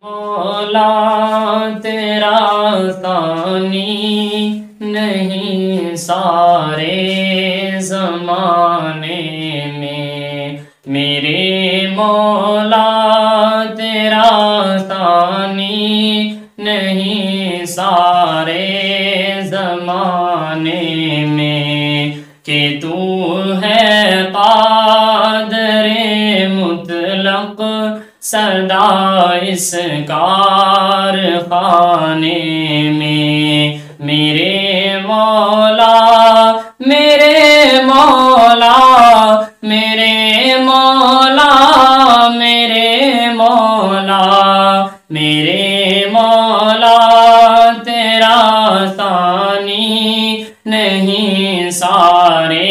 مولا تیرا ثانی نہیں سارے زمانے میں، میرے مولا تیرا ثانی نہیں سارے زمانے میں، کہ تو ہے قادر مطلق سدا اس کارخانے میں، میرے مولا میرے مولا میرے مولا میرے مولا میرے مولا تیرا ثانی نہیں سارے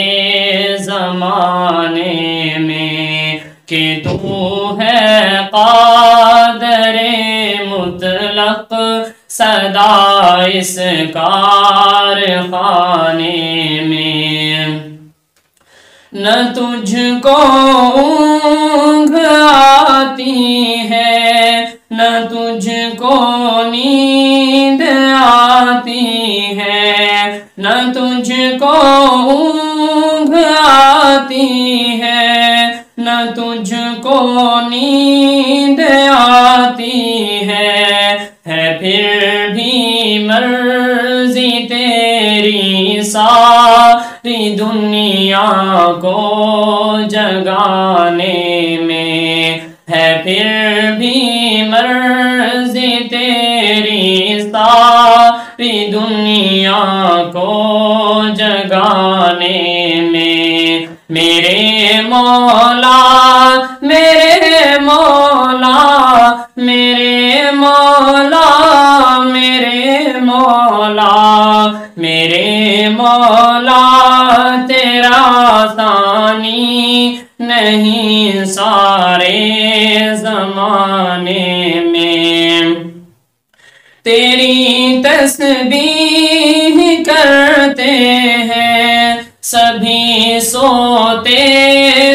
زمانے میں، کہ تو ہے قادر مطلق سدا اس کارخانے میں، نہ تجھ کو اونگ آتی ہے نہ تجھ کو نیند آتی ہے، نہ تجھ کو اونگ آتی ہے نہ تجھ کو نیند آتی ہے پھر بھی مرضی تیری ساری دنیا کو جگانے میں، ہے پھر بھی مرضی تیری ساری دنیا کو جگانے میں، میرے مولا میرے مولا میرے مولا میرے مولا میرے مولا تیرا ثانی نہیں سارے زمانے میں، تیری تسبیح کرتے ہیں سبھی سوتے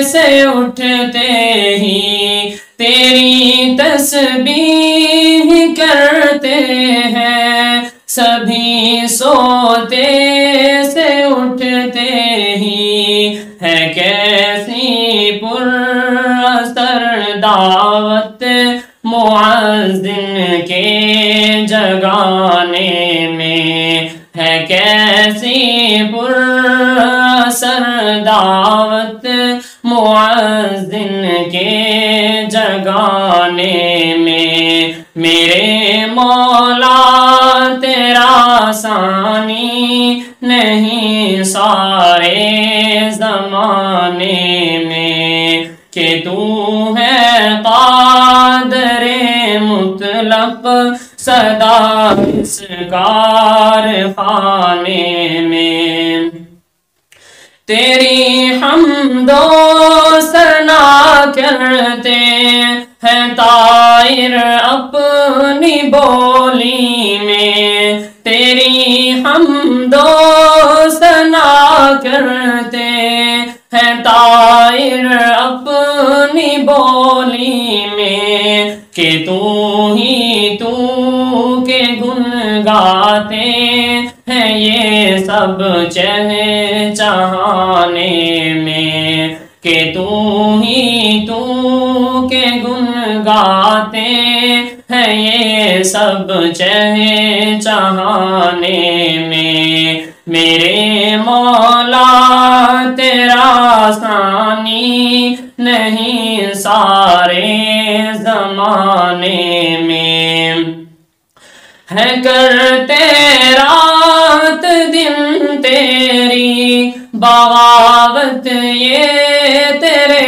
سے اٹھتے ہی، تیری تسبیح کرتے ہیں سبھی سوتے سے اٹھتے ہی، ہے کیسی پر اثر دعوت مؤذن کے جگانے میں، ہے کیسی پر اثر دعوت مؤذن کے جگانے میں، میرے مولا تیرا ثانی نہیں سارے زمانے میں، کہ تو ہے قادر مطلق سدا اس کارخانے میں، تیری حمد و ثنا کرتے ہیں طائر اپنی بولی میں، تیری حمد و ثنا کرتے ہیں طائر اپنی بولی میں، کہ تو ہی تو کے گن گاتے ہیں یہ سب چہچہانے میں، کہ تو ہی تو کے گن گاتے ہیں یہ سب چہچہانے میں، میرے مولا تیرا ثانی نہیں سارے زمانے میں، ہے کرتے رات دن تیری بغاوت یہ تیرے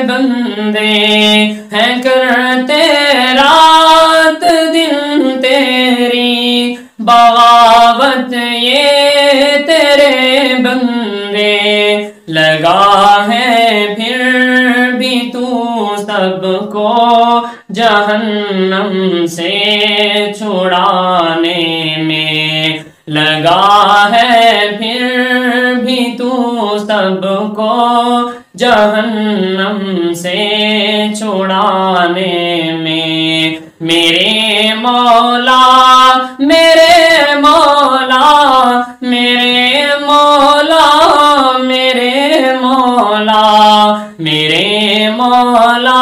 بندے، ہیں کرتے رات دن تیری بغاوت یہ تیرے بندے، لگا ہے پھر بھی تو سب کو جہنم سے چھڑانے میں، لگا ہے پھر بھی تو سب کو جہنم سے چھڑانے میں، میرے مولا میرے مولا میرے مولا میرے مولا میرے مولا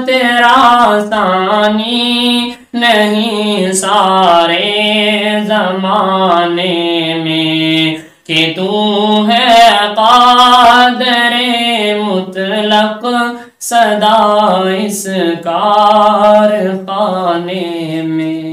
تیرا ثانی نہیں سارے زمانے میں کہ تو ہے قادر مطلق سدا اس کارخانے میں۔